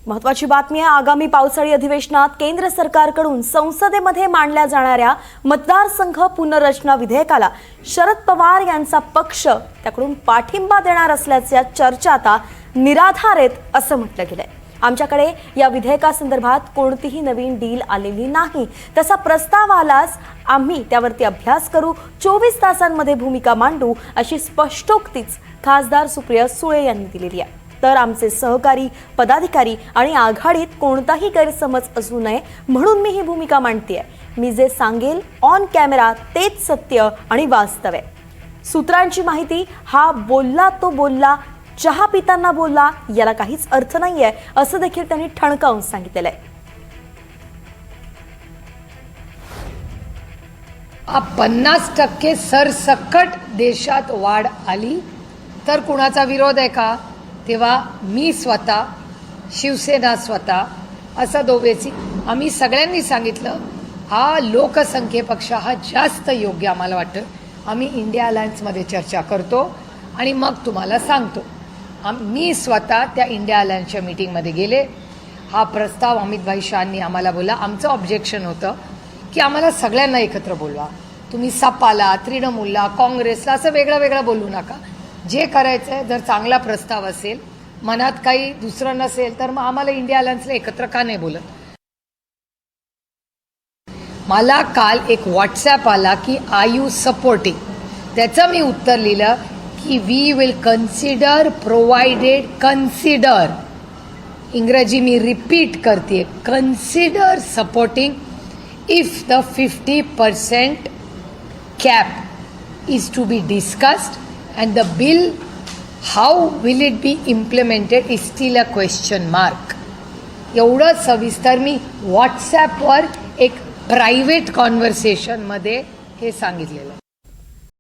महत्त्वाची बातमी आहे। आगामी पावसाळी अधिवेशनात केंद्र सरकारकडून संसदेमध्ये मांडल्या जाणाऱ्या मतदारसंघ पुनर्रचना विधेयकाला शरद पवार यांचा पक्ष त्याकडून पाठिंबा देणार असल्याच्या चर्चा आता निराधार आहेत असं म्हटलं गेलंय। आमच्याकडे या विधेयकासंदर्भात कोणतीही नवीन डील आलेली नाही, तसा प्रस्ताव आलाच आम्ही त्यावरती अभ्यास करू, 24 तासांमध्ये भूमिका मांडू अशी स्पष्टोक्तीच खासदार सुप्रिया सुळे यांनी दिलेली आहे। तर आमचे सहकारी पदाधिकारी आणि आघाडीत कोणताही गैरसमज असू नये म्हणून मी ही भूमिका मांडतेय। मी जे सांगेल ऑन कॅमेरा तेच सत्य आणि वास्तव आहे। सूत्रांची माहिती, हा बोलला तो बोलला, चहा पिताना बोलला याला काहीच अर्थ नाहीये असं देखील त्यांनी ठणकावून सांगितलेलं आहे। 50% सरसकट देशात वाढ आली तर कुणाचा विरोध आहे का? तेव्हा मी स्वतः, शिवसेना स्वतः असं दोघेची आम्ही सगळ्यांनी सांगितलं हा लोकसंख्येपेक्षा हा जास्त योग्य आम्हाला वाटतं। आम्ही इंडिया अलायन्समध्ये चर्चा करतो आणि मग तुम्हाला सांगतो। मी स्वतः त्या इंडिया अलायन्सच्या मीटिंगमध्ये गेले। हा प्रस्ताव अमित भाई शाहनी आम्हाला बोला। आमचं ऑब्जेक्शन होतं की आम्हाला सगळ्यांना एकत्र बोलवा, तुम्ही सपाला, तृणमूलला, काँग्रेसला असं वेगळं वेगळं बोलू नका। जे करायचं आहे, जर चांगला प्रस्ताव असेल, मनात काही दुसरं नसेल तर मग आम्हाला इंडिया अलायन्सला एकत्र का नाही बोलत? मला काल एक व्हॉट्सॲप आला की आर यू सपोर्टिंग, त्याचं मी उत्तर लिहिलं की we will consider provided, consider इंग्रजी मी रिपीट करते, consider supporting if the 50% cap is to be discussed and the bill, how will it be implemented is still a question mark. एवढं सविस्तर मी व्हॉट्सॲपवर एक प्रायव्हेट कॉन्व्हर्सेशनमध्ये हे सांगितलेलं.